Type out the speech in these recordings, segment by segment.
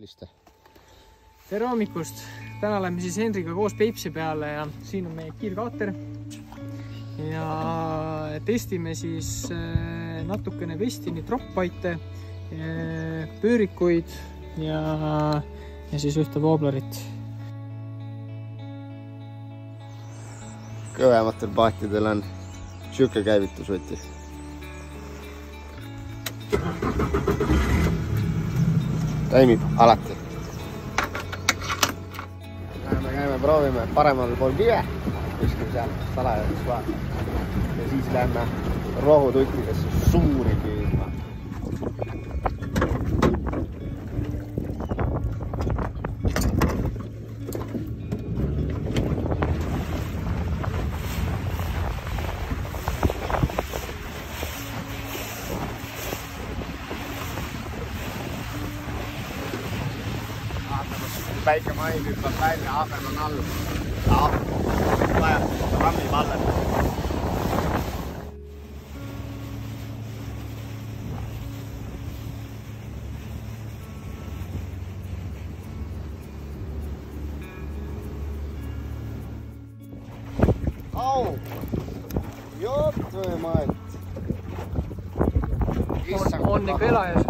Tubliste. Tere hommikust! Täna oleme siis Henriga koos Peipsi peale ja siin on meie kiirkaater. Ja testime siis natukene Westini droppaite, pöörikuid ja siis ühte wooblerit. Kõvematel paatidel on siuke käivitusvõti. Toimib alati. Käime proovime paremal pool kive, kuskil seal salajaseks vaata. Ja siis lähme rohututtidesse suuri püüdma. Päike maib hüppab välja, ahven on all. Vajab rammi vallet. Au! Joppu maet! On ikka elajas.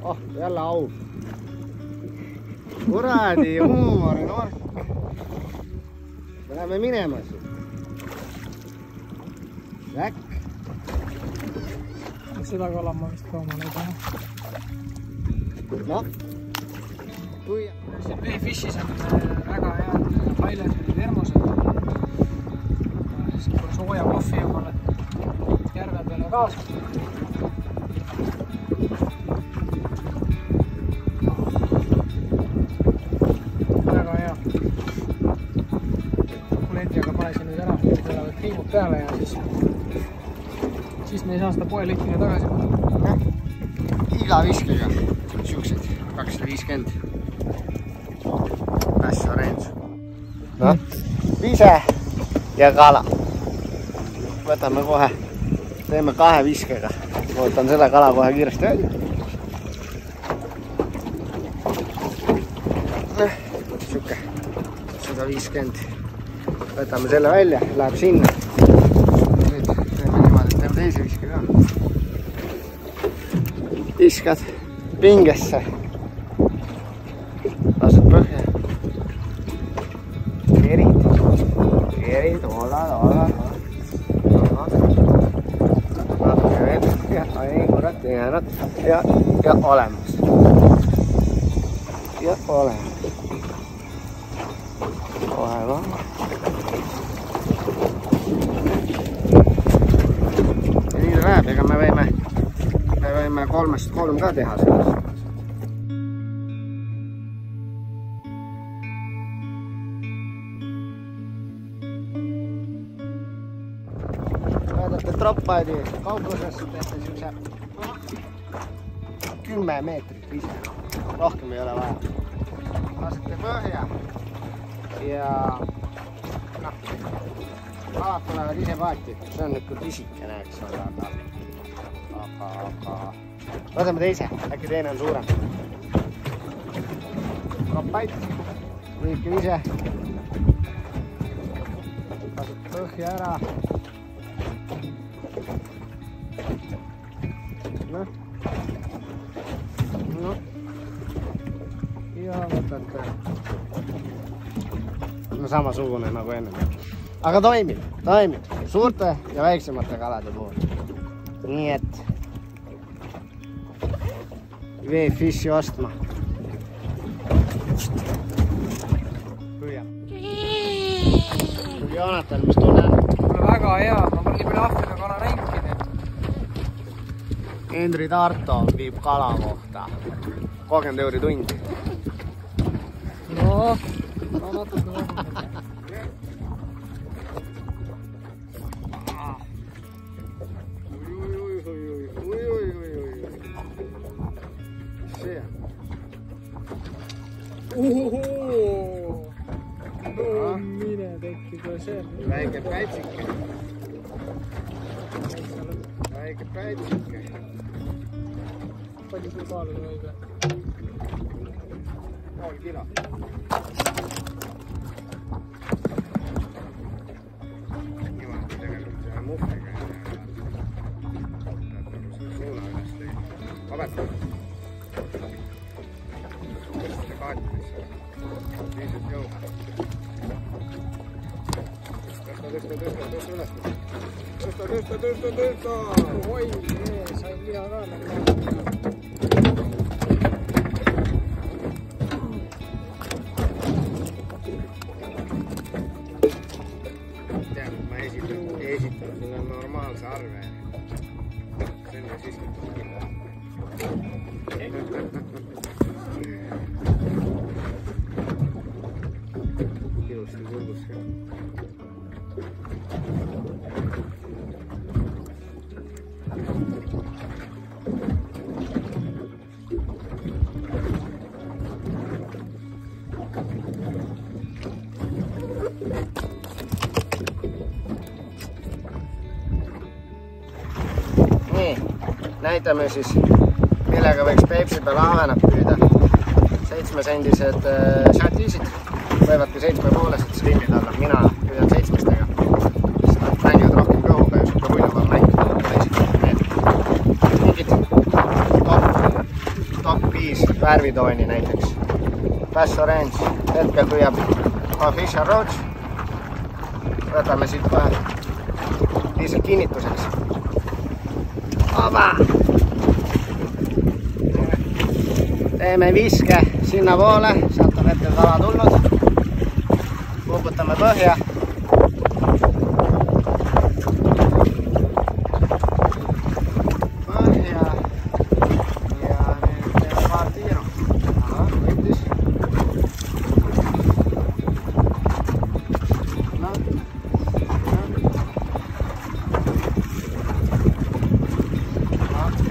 Oh, jälle au. Kuradi huumori nork. Me läheme minema siin. Läkk. Seda kala ma vist kaamale ei taha. Noh. Siin veefishis on väga head highlandid ja termosed. Siin pole sooja kohvi omale järve peale kaasa. Väga hea. Lendiaga panesin nüüd ära, tulevad kriimud peale ja siis me ei saa seda poe lihtine tagasi. Iga viskega siuksed 250 mässoreens. No, vise ja kala. Võtame kohe, teeme 2 viskega. Võtan selle kala kohe kiiresti välja. 150. Võtame selle välja, läheb sinna. Nüüd teeme niimoodi, et teeme teise viske ka. Viskad pingesse. Lased põhja. Kerid, olla. Natuke veel. Korrat jäänud. Ja olemas. Ja olemas. Kohe vaan. Ja nii ta läheb, ega me võime 3-3 ka teha selles. Vaadate droppaidi kaugusesse, tehte siukse 10 meetrit vise. Rohkem ei ole vaja. Lasete põhja. Ja alad tulevad ise paati. See on nüüd pisikene, eks ole, aga võtame teise, äkki teine on suurem. Droppaid, võibki ise. Lased põhja ära. No. Ja võtate. No samasugune nagu enne. Aga toimib. Suurte ja väiksemate kalade puhul. Nii et veefishi ostma. Püüa. Joonatan, mis tunne on? Väga hea, ma pole nii palju Aafrika kala näinudki. Henri Tarto viib kala kohta 30 € tundi. No natuke rohkem. mine tekki kohe see. Väike pätsike. Väike pätsike. Palju sul kaaluda võib? 0 kilo. Niimoodi tegelikult selle muhvega. Suuna üles tegi. Vabeta. Tõsta kaatmis. Viisut jõuda. Tõsta. Oi, sain mina ka. Tead, ma esitan sulle normaalse arve. See on ju siiski tuskida. Ilusti kurgus ka. Nii, näitame siis, millega võiks Peipsi peal ahvenat püüda. 7-sendised šatiisid võivadki 7,5-sed slimmid olla. Mina püüdan 7-stega. Nad mängivad rohkem kõhuga ja siuke hulluvam mäng. Mingid top 5 värvitooni näiteks. Bass Orange hetkel püüab Fisher Roach. Võtame siit kohe lihtsalt kinnituseks. Oba! Teeme viske sinna poole, sealt on hetkel kala tulnud. Kuputame põhja. Põhja. Ja nüüd teeme paar tiiru. Aha, võttis.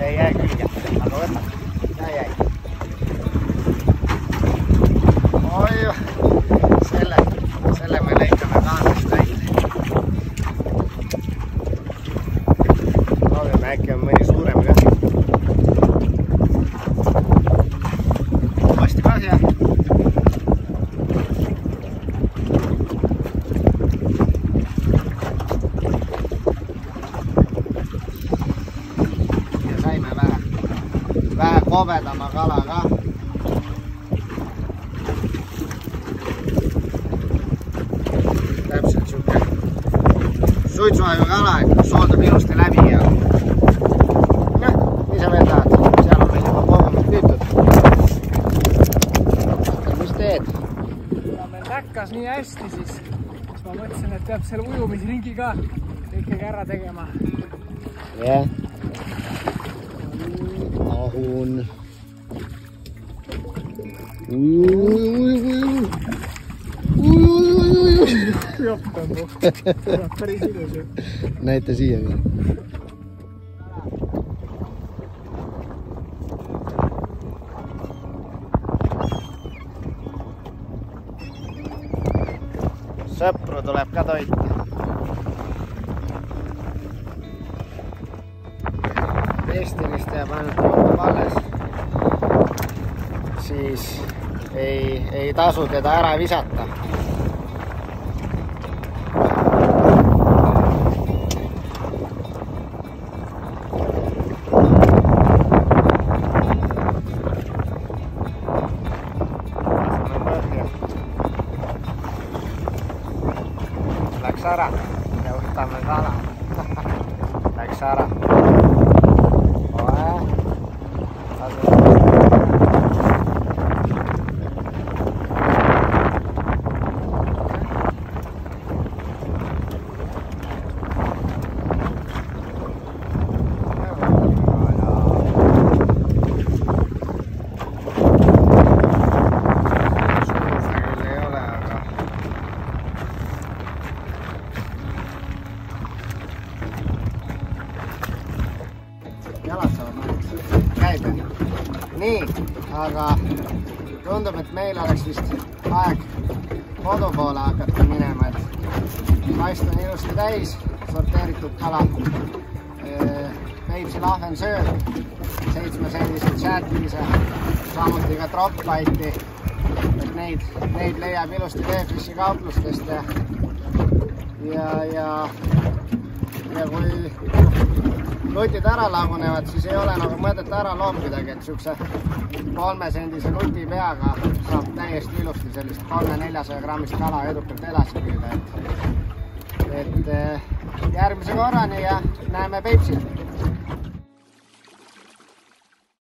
Ei jää külge, aga võta. Jäi. Oi, selle me lõikame kaanest välja. Proovime, äkki on mõni suurem ka. Uuesti põhja. Vähe kobedama kala ka. Täpselt siuke suitsuaju kala, et sooldab ilusti läbi ja noh, mis sa veel tahad? Seal on meil juba kogumid püütud. Mis teed? Kuna meil näkkas nii hästi, siis ma mõtlesin, et peab selle ujumisringi ka ikkagi ära tegema. Jah. Ahun. Päris ilus ju. Näita siia ka. Sõpru tuleb ka toita. Pestinist jääb ainult rohkem alles. Siis ei tasu teda ära visata. Läks ära ja võtame kala. Läks ära. Jalad saavad käib. Nii, aga tundub, et meil oleks vist aeg kodu poole hakata minema, et kast on ilusti täis, sorteeritud kala. Peipsi lahven sööb, 7-sendised chat'ise, samuti ka drop-bite'i, et neid leiab ilusti Veefishi kauplustest ja kui lutid ära lagunevad, siis ei ole nagu mõtet ära loopidagi, et siukse 3-sendise luti peaga saab täiesti ilusti sellist 300-400 grammist kala edukalt edasi püüda, et järgmise korrani ja näeme Peipsil!